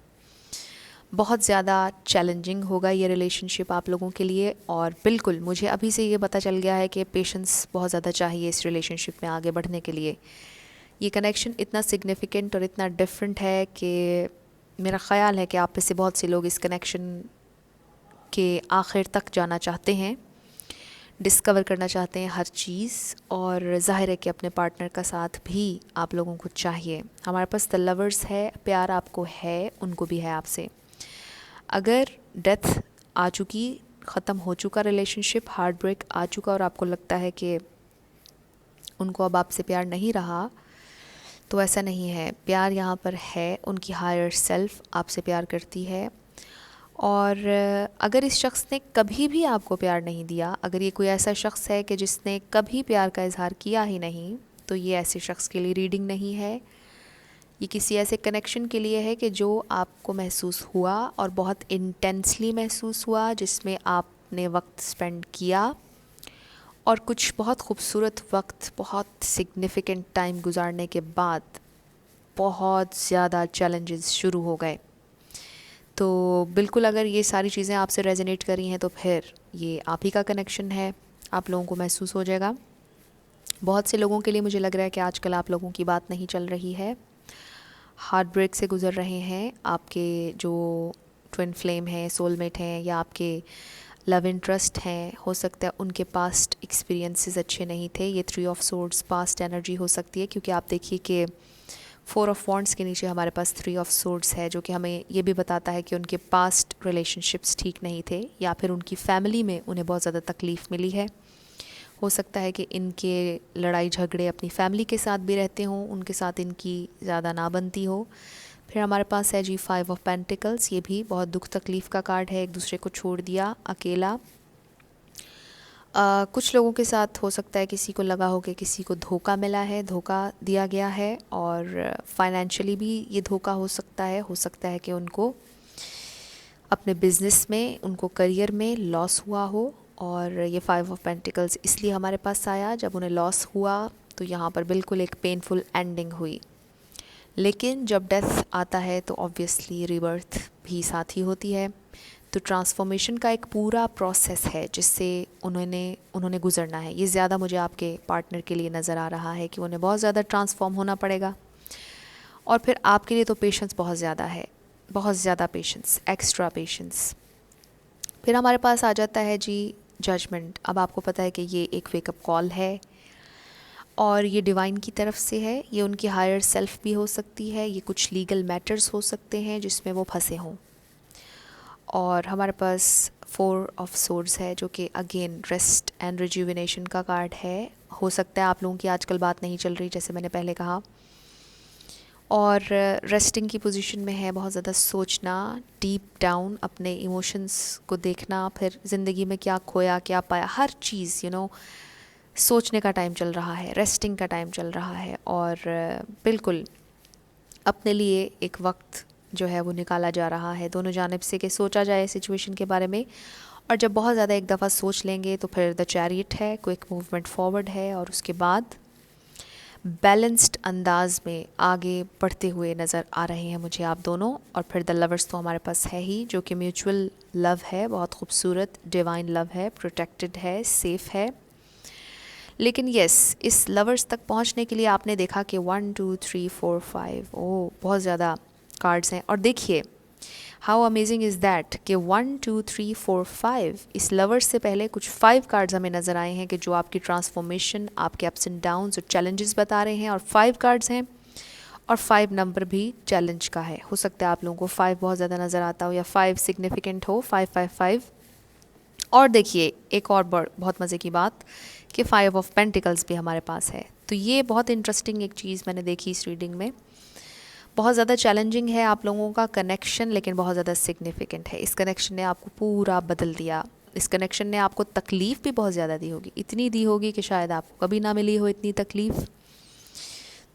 बहुत ज़्यादा चैलेंजिंग होगा ये रिलेशनशिप आप लोगों के लिए, और बिल्कुल मुझे अभी से ये पता चल गया है कि पेशेंस बहुत ज़्यादा चाहिए इस रिलेशनशिप में आगे बढ़ने के लिए। ये कनेक्शन इतना सिग्निफिकेंट और इतना डिफरेंट है कि मेरा ख़्याल है कि आप में से बहुत से लोग इस कनेक्शन के आखिर तक जाना चाहते हैं। डिस्कवर करना चाहते हैं हर चीज़, और ज़ाहिर है कि अपने पार्टनर का साथ भी आप लोगों को चाहिए। हमारे पास द लवर्स है, प्यार आपको है, उनको भी है आपसे। अगर डेथ आ चुकी, ख़त्म हो चुका रिलेशनशिप, हार्ट ब्रेक आ चुका और आपको लगता है कि उनको अब आपसे प्यार नहीं रहा, तो ऐसा नहीं है। प्यार यहाँ पर है, उनकी हायर सेल्फ आपसे प्यार करती है। और अगर इस शख्स ने कभी भी आपको प्यार नहीं दिया, अगर ये कोई ऐसा शख्स है कि जिसने कभी प्यार का इजहार किया ही नहीं, तो ये ऐसे शख्स के लिए रीडिंग नहीं है। ये किसी ऐसे कनेक्शन के लिए है कि जो आपको महसूस हुआ और बहुत इंटेंसली महसूस हुआ, जिसमें आपने वक्त स्पेंड किया और कुछ बहुत खूबसूरत वक्त, बहुत सिग्निफिकेंट टाइम गुजारने के बाद बहुत ज़्यादा चैलेंजेस शुरू हो गए। तो बिल्कुल अगर ये सारी चीज़ें आपसे रेजोनेट करी हैं तो फिर ये आप ही का कनेक्शन है, आप लोगों को महसूस हो जाएगा। बहुत से लोगों के लिए मुझे लग रहा है कि आजकल आप लोगों की बात नहीं चल रही है, हार्ट ब्रेक से गुज़र रहे हैं। आपके जो ट्विन फ्लेम हैं, सोलमेट हैं, या आपके लव इंटरेस्ट हैं, हो सकता है उनके पास्ट एक्सपीरियंसेस अच्छे नहीं थे। ये 3 ऑफ सोर्ड्स पास्ट एनर्जी हो सकती है, क्योंकि आप देखिए कि 4 ऑफ वॉन्ड्स के नीचे हमारे पास 3 ऑफ सोर्ड्स है, जो कि हमें ये भी बताता है कि उनके पास्ट रिलेशनशिप्स ठीक नहीं थे, या फिर उनकी फैमिली में उन्हें बहुत ज़्यादा तकलीफ़ मिली है। हो सकता है कि इनके लड़ाई झगड़े अपनी फैमिली के साथ भी रहते हों, उनके साथ इनकी ज़्यादा ना बनती हो। फिर हमारे पास है जी 5 ऑफ पेंटिकल्स, ये भी बहुत दुख तकलीफ़ का कार्ड है। एक दूसरे को छोड़ दिया, अकेला। कुछ लोगों के साथ हो सकता है किसी को लगा हो कि किसी को धोखा मिला है, धोखा दिया गया है, और फाइनेंशियली भी ये धोखा हो सकता है। हो सकता है कि उनको अपने बिज़नेस में, उनको करियर में लॉस हुआ हो, और ये 5 ऑफ पेंटिकल्स इसलिए हमारे पास आया, जब उन्हें लॉस हुआ तो यहाँ पर बिल्कुल एक पेनफुल एंडिंग हुई। लेकिन जब डेथ आता है तो ऑब्वियसली रिबर्थ भी साथ ही होती है। तो ट्रांसफॉर्मेशन का एक पूरा प्रोसेस है जिससे उन्होंने गुजरना है। ये ज़्यादा मुझे आपके पार्टनर के लिए नज़र आ रहा है कि उन्हें बहुत ज़्यादा ट्रांसफॉर्म होना पड़ेगा। और फिर आपके लिए तो पेशेंस बहुत ज़्यादा है, बहुत ज़्यादा पेशेंस, एक्स्ट्रा पेशेंस। फिर हमारे पास आ जाता है जी जजमेंट। अब आपको पता है कि ये एक वेकअप कॉल है, और ये डिवाइन की तरफ से है। ये उनकी हायर सेल्फ भी हो सकती है, ये कुछ लीगल मैटर्स हो सकते हैं जिसमें वो फंसे हों। और हमारे पास 4 ऑफ सोर्ड्स है, जो कि अगेन रेस्ट एंड रिजुविनेशन का कार्ड है। हो सकता है आप लोगों की आजकल बात नहीं चल रही, जैसे मैंने पहले कहा, और रेस्टिंग की पोजीशन में है। बहुत ज़्यादा सोचना, डीप डाउन अपने इमोशंस को देखना, फिर ज़िंदगी में क्या खोया क्या पाया, हर चीज़ सोचने का टाइम चल रहा है, रेस्टिंग का टाइम चल रहा है। और बिल्कुल अपने लिए एक वक्त जो है वो निकाला जा रहा है दोनों जानिब से, कि सोचा जाए सिचुएशन के बारे में। और जब बहुत ज़्यादा एक दफ़ा सोच लेंगे तो फिर द चैरियट है, क्विक मूवमेंट फॉरवर्ड है, और उसके बाद बैलेंस्ड अंदाज में आगे बढ़ते हुए नज़र आ रहे हैं मुझे आप दोनों। और फिर द लवर्स तो हमारे पास है ही, जो कि म्यूचुअल लव है, बहुत खूबसूरत डिवाइन लव है, प्रोटेक्टेड है, सेफ़ है। लेकिन यस, इस लवर्स तक पहुंचने के लिए आपने देखा कि 1 2 3 4 5 बहुत ज़्यादा कार्ड्स हैं। और देखिए हाउ अमेजिंग इज़ दैट कि 1 2 3 4 5 इस लवर्स से पहले कुछ 5 कार्ड्स हमें नज़र आए हैं कि जो आपकी ट्रांसफॉर्मेशन, आपके अप्स एंड डाउन्स और चैलेंजेस बता रहे हैं। और 5 कार्ड्स हैं, और 5 नंबर भी चैलेंज का है। हो सकता है आप लोगों को 5 बहुत ज़्यादा नज़र आता हो, या 5 सिग्निफिकेंट हो, 5 5 5। और देखिए एक और बहुत मज़े की बात कि 5 ऑफ पेंटिकल्स भी हमारे पास है। तो ये बहुत इंटरेस्टिंग एक चीज़ मैंने देखी इस रीडिंग में। बहुत ज़्यादा चैलेंजिंग है आप लोगों का कनेक्शन, लेकिन बहुत ज़्यादा सिग्निफिकेंट है। इस कनेक्शन ने आपको पूरा बदल दिया। इस कनेक्शन ने आपको तकलीफ़ भी बहुत ज़्यादा दी होगी, इतनी दी होगी कि शायद आपको कभी ना मिली हो इतनी तकलीफ़।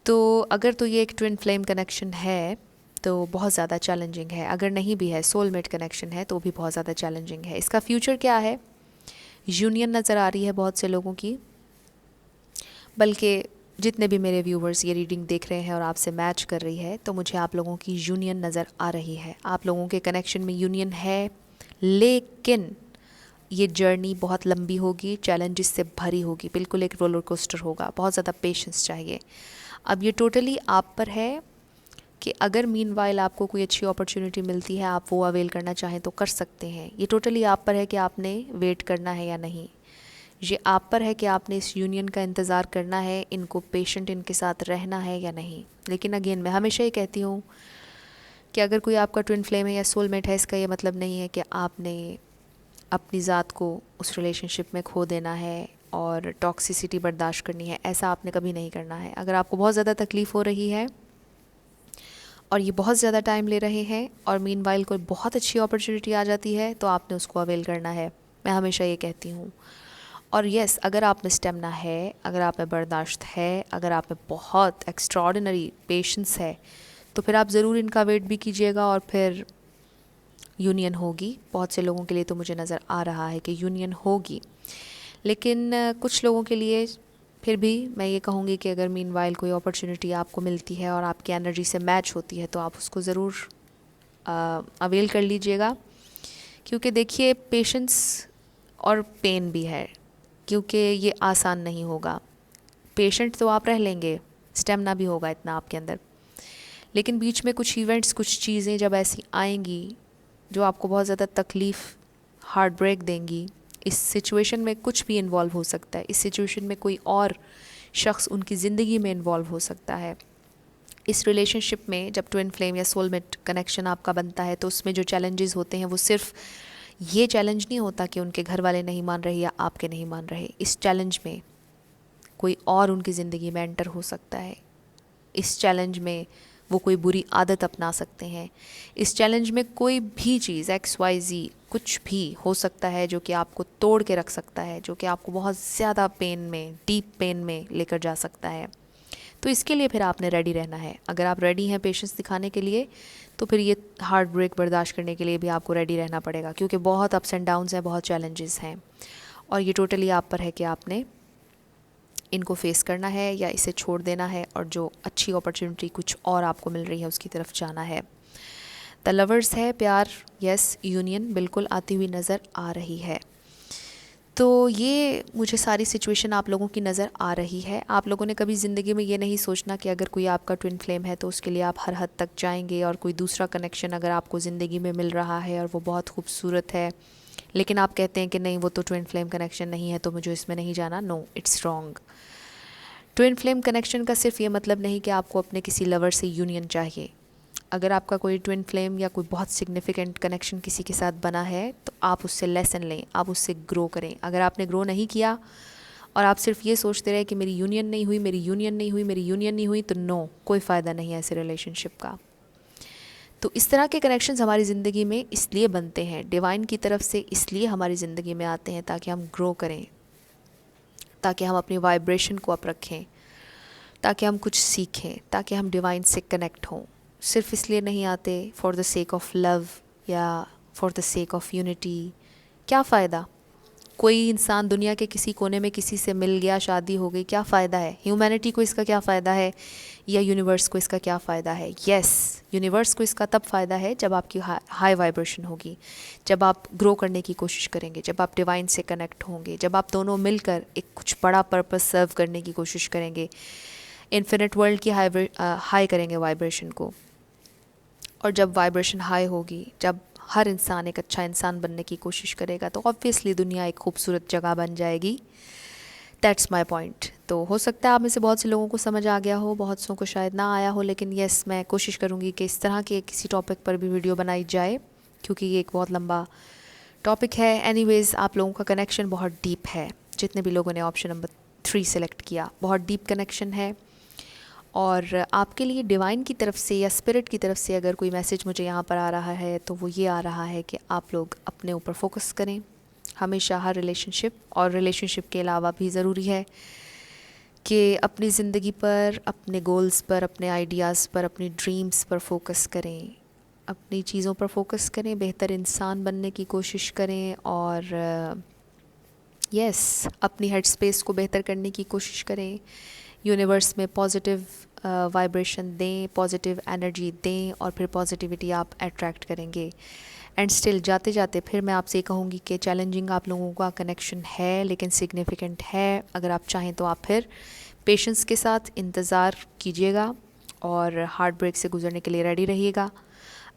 तो अगर तो ये एक ट्विन फ्लेम कनेक्शन है तो बहुत ज़्यादा चैलेंजिंग है। अगर नहीं भी है, सोलमेट कनेक्शन है, तो भी बहुत ज़्यादा चैलेंजिंग है। इसका फ्यूचर क्या है? यूनियन नज़र आ रही है बहुत से लोगों की, बल्कि जितने भी मेरे व्यूवर्स ये रीडिंग देख रहे हैं और आपसे मैच कर रही है, तो मुझे आप लोगों की यूनियन नज़र आ रही है। आप लोगों के कनेक्शन में यूनियन है, लेकिन ये जर्नी बहुत लंबी होगी, चैलेंजेस से भरी होगी, बिल्कुल एक रोलर कोस्टर होगा, बहुत ज़्यादा पेशेंस चाहिए। अब ये टोटली आप पर है कि अगर मीनवाइल आपको कोई अच्छी अपॉर्चुनिटी मिलती है, आप वो अवेल करना चाहें तो कर सकते हैं। ये टोटली आप पर है कि आपने वेट करना है या नहीं। ये आप पर है कि आपने इस यूनियन का इंतज़ार करना है, इनको पेशेंट इनके साथ रहना है या नहीं। लेकिन अगेन मैं हमेशा ही कहती हूँ कि अगर कोई आपका ट्विन फ्लेम है या सोलमेट है, इसका ये मतलब नहीं है कि आपने अपनी ज़ात को उस रिलेशनशिप में खो देना है और टॉक्सिसिटी बर्दाश्त करनी है। ऐसा आपने कभी नहीं करना है। अगर आपको बहुत ज़्यादा तकलीफ़ हो रही है और ये बहुत ज़्यादा टाइम ले रहे हैं और मीनवाइल कोई बहुत अच्छी अपॉर्चुनिटी आ जाती है, तो आपने उसको अवेल करना है। मैं हमेशा ये कहती हूँ। और यस, अगर आप में स्टेमिना है, अगर आप में बर्दाश्त है, अगर आप में बहुत एक्स्ट्रॉर्डिनरी पेशेंस है, तो फिर आप ज़रूर इनका वेट भी कीजिएगा और फिर यूनियन होगी। बहुत से लोगों के लिए तो मुझे नज़र आ रहा है कि यूनियन होगी, लेकिन कुछ लोगों के लिए फिर भी मैं ये कहूँगी कि अगर मीनवाइल कोई अपॉर्चुनिटी आपको मिलती है और आपकी एनर्जी से मैच होती है, तो आप उसको ज़रूर अवेल कर लीजिएगा। क्योंकि देखिए, पेशेंस और पेन भी है, क्योंकि ये आसान नहीं होगा। पेशेंट तो आप रह लेंगे, स्टेमिना भी होगा इतना आपके अंदर, लेकिन बीच में कुछ इवेंट्स, कुछ चीज़ें जब ऐसी आएंगी जो आपको बहुत ज़्यादा तकलीफ़, हार्ट ब्रेक देंगी। इस सिचुएशन में कुछ भी इन्वॉल्व हो सकता है। इस सिचुएशन में कोई और शख्स उनकी ज़िंदगी में इन्वॉल्व हो सकता है। इस रिलेशनशिप में जब ट्विन फ्लेम या सोलमेट कनेक्शन आपका बनता है, तो उसमें जो चैलेंजेस होते हैं वो सिर्फ ये चैलेंज नहीं होता कि उनके घर वाले नहीं मान रहे या आपके नहीं मान रहे। इस चैलेंज में कोई और उनकी ज़िंदगी में एंटर हो सकता है। इस चैलेंज में वो कोई बुरी आदत अपना सकते हैं। इस चैलेंज में कोई भी चीज़ XYZ कुछ भी हो सकता है जो कि आपको तोड़ के रख सकता है, जो कि आपको बहुत ज़्यादा पेन में, डीप पेन में लेकर जा सकता है। तो इसके लिए फिर आपने रेडी रहना है। अगर आप रेडी हैं पेशेंस दिखाने के लिए, तो फिर ये हार्ट ब्रेक बर्दाश्त करने के लिए भी आपको रेडी रहना पड़ेगा, क्योंकि बहुत अप्स एंड डाउन्स हैं, बहुत चैलेंजेस हैं, और ये टोटली आप पर है कि आपने इनको फेस करना है या इसे छोड़ देना है और जो अच्छी अपॉर्चुनिटी कुछ और आपको मिल रही है उसकी तरफ जाना है। द लवर्स है, प्यार, यस, यूनियन बिल्कुल आती हुई नज़र आ रही है। तो ये मुझे सारी सिचुएशन आप लोगों की नज़र आ रही है। आप लोगों ने कभी ज़िंदगी में ये नहीं सोचना कि अगर कोई आपका ट्विन फ्लेम है तो उसके लिए आप हर हद तक जाएंगे, और कोई दूसरा कनेक्शन अगर आपको ज़िंदगी में मिल रहा है और वो बहुत खूबसूरत है, लेकिन आप कहते हैं कि नहीं, वो तो ट्विन फ्लेम कनेक्शन नहीं है तो मुझे इसमें नहीं जाना। No, it's wrong. Twin flame connection का सिर्फ ये मतलब नहीं कि आपको अपने किसी लवर से यूनियन चाहिए। अगर आपका कोई ट्विन फ्लेम या कोई बहुत सिग्निफिकेंट कनेक्शन किसी के साथ बना है, तो आप उससे लेसन लें, आप उससे ग्रो करें। अगर आपने ग्रो नहीं किया और आप सिर्फ ये सोचते रहे कि मेरी यूनियन नहीं हुई, मेरी यूनियन नहीं हुई, मेरी यूनियन नहीं हुई, तो नो, कोई फ़ायदा नहीं है ऐसे रिलेशनशिप का। तो इस तरह के कनेक्शंस हमारी ज़िंदगी में इसलिए बनते हैं, डिवाइन की तरफ से इसलिए हमारी ज़िंदगी में आते हैं, ताकि हम ग्रो करें, ताकि हम अपनी वाइब्रेशन को अप रखें, ताकि हम कुछ सीखें, ताकि हम डिवाइन से कनेक्ट हों। सिर्फ इसलिए नहीं आते for the sake of love या for the sake of unity. क्या फ़ायदा? कोई इंसान दुनिया के किसी कोने में किसी से मिल गया, शादी हो गई, क्या फ़ायदा है? ह्यूमैनिटी को इसका क्या फ़ायदा है, या यूनिवर्स को इसका क्या फ़ायदा है? यस, यूनिवर्स को इसका तब फ़ायदा है जब आपकी हाई वाइब्रेशन होगी, जब आप ग्रो करने की कोशिश करेंगे, जब आप डिवाइन से कनेक्ट होंगे, जब आप दोनों मिलकर एक कुछ बड़ा पर्पस सर्व करने की कोशिश करेंगे, इन्फिनिट वर्ल्ड की हाई करेंगे वाइब्रेशन को। और जब वाइब्रेशन हाई होगी, जब हर इंसान एक अच्छा इंसान बनने की कोशिश करेगा, तो ऑब्वियसली दुनिया एक खूबसूरत जगह बन जाएगी। That's my point. तो हो सकता है आप में से बहुत से लोगों को समझ आ गया हो, बहुत सौ को शायद ना आया हो, लेकिन येस, मैं कोशिश करूँगी कि इस तरह के किसी टॉपिक पर भी वीडियो बनाई जाए, क्योंकि ये एक बहुत लंबा टॉपिक है। एनीवेज़, आप लोगों का कनेक्शन बहुत डीप है। जितने भी लोगों ने ऑप्शन नंबर 3 सेलेक्ट किया, बहुत डीप कनेक्शन है। और आपके लिए डिवाइन की तरफ से या स्पिरिट की तरफ से अगर कोई मैसेज मुझे यहाँ पर आ रहा है, तो वो ये आ रहा है कि आप लोग अपने ऊपर फोकस करें हमेशा, हर रिलेशनशिप, और रिलेशनशिप के अलावा भी ज़रूरी है कि अपनी ज़िंदगी पर, अपने गोल्स पर, अपने आइडियाज़ पर, अपनी ड्रीम्स पर फोकस करें, अपनी चीज़ों पर फोकस करें, बेहतर इंसान बनने की कोशिश करें, और यस, अपनी हेड स्पेस को बेहतर करने की कोशिश करें। यूनिवर्स में पॉजिटिव वाइब्रेशन दें, पॉजिटिव एनर्जी दें, और फिर पॉजिटिविटी आप अट्रैक्ट करेंगे। एंड स्टिल जाते जाते फिर मैं आपसे ये कहूँगी कि चैलेंजिंग आप लोगों का कनेक्शन है, लेकिन सिग्निफिकेंट है। अगर आप चाहें तो आप फिर पेशेंस के साथ इंतज़ार कीजिएगा और हार्ट ब्रेक से गुजरने के लिए रेडी रहिएगा।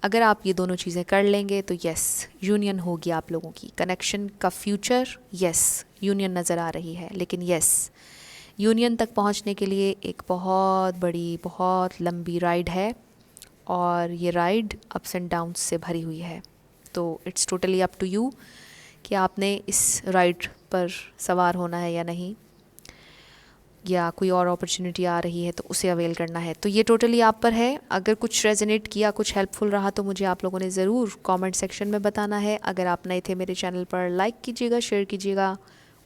अगर आप ये दोनों चीज़ें कर लेंगे तो यस, यूनियन होगी आप लोगों की। कनेक्शन का फ्यूचर, यस, यूनियन नज़र आ रही है, लेकिन यस, यूनियन तक पहुंचने के लिए एक बहुत बड़ी, बहुत लंबी राइड है, और ये राइड अप्स एंड डाउन्स से भरी हुई है। तो it's totally up to you कि आपने इस राइड पर सवार होना है या नहीं, या कोई और अपॉर्चुनिटी आ रही है तो उसे अवेल करना है। तो ये टोटली आप पर है। अगर कुछ रेजोनेट किया, कुछ हेल्पफुल रहा तो मुझे आप लोगों ने ज़रूर कमेंट सेक्शन में बताना है। अगर आप नए थे मेरे चैनल पर, लाइक कीजिएगा, शेयर कीजिएगा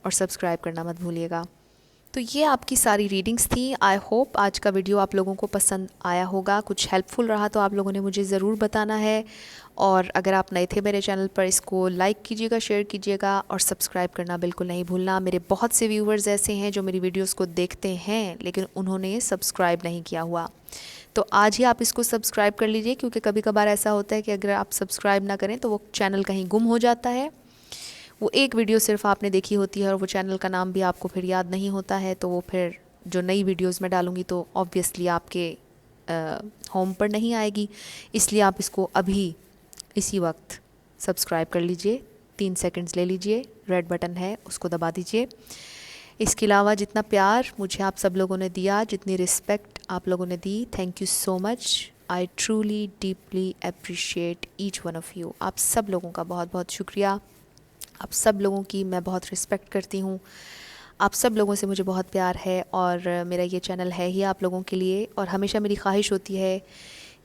और सब्सक्राइब करना मत भूलिएगा। तो ये आपकी सारी रीडिंग्स थी। आई होप आज का वीडियो आप लोगों को पसंद आया होगा, कुछ हेल्पफुल रहा तो आप लोगों ने मुझे ज़रूर बताना है। और अगर आप नए थे मेरे चैनल पर, इसको लाइक कीजिएगा, शेयर कीजिएगा और सब्सक्राइब करना बिल्कुल नहीं भूलना। मेरे बहुत से व्यूवर्स ऐसे हैं जो मेरी वीडियोस को देखते हैं लेकिन उन्होंने सब्सक्राइब नहीं किया हुआ, तो आज ही आप इसको सब्सक्राइब कर लीजिए, क्योंकि कभी कभार ऐसा होता है कि अगर आप सब्सक्राइब ना करें तो वो चैनल कहीं गुम हो जाता है। वो एक वीडियो सिर्फ आपने देखी होती है और वो चैनल का नाम भी आपको फिर याद नहीं होता है, तो वो फिर जो नई वीडियोस मैं डालूँगी तो ऑब्वियसली आपके होम पर नहीं आएगी। इसलिए आप इसको अभी इसी वक्त सब्सक्राइब कर लीजिए, 3 सेकंड्स ले लीजिए, रेड बटन है उसको दबा दीजिए। इसके अलावा जितना प्यार मुझे आप सब लोगों ने दिया, जितनी रिस्पेक्ट आप लोगों ने दी, thank you so much. I truly deeply appreciate each one of you. आप सब लोगों का बहुत बहुत शुक्रिया। आप सब लोगों की मैं बहुत रिस्पेक्ट करती हूँ। आप सब लोगों से मुझे बहुत प्यार है और मेरा ये चैनल है ही आप लोगों के लिए। और हमेशा मेरी ख्वाहिश होती है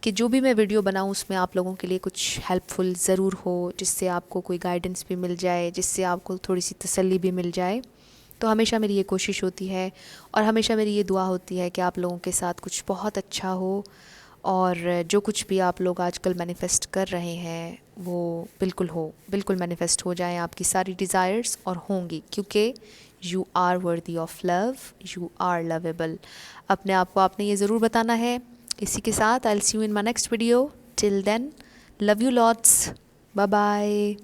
कि जो भी मैं वीडियो बनाऊँ उसमें आप लोगों के लिए कुछ हेल्पफुल ज़रूर हो, जिससे आपको कोई गाइडेंस भी मिल जाए, जिससे आपको थोड़ी सी तसल्ली भी मिल जाए। तो हमेशा मेरी ये कोशिश होती है और हमेशा मेरी ये दुआ होती है कि आप लोगों के साथ कुछ बहुत अच्छा हो, और जो कुछ भी आप लोग आजकल मैनिफेस्ट कर रहे हैं वो बिल्कुल हो, बिल्कुल मैनिफेस्ट हो जाएं आपकी सारी डिज़ायर्स, और होंगी, क्योंकि you are worthy of love, you are lovable. अपने आप को आपने ये ज़रूर बताना है। इसी के साथ I will see you in my next video. Till then, love you lots, bye bye.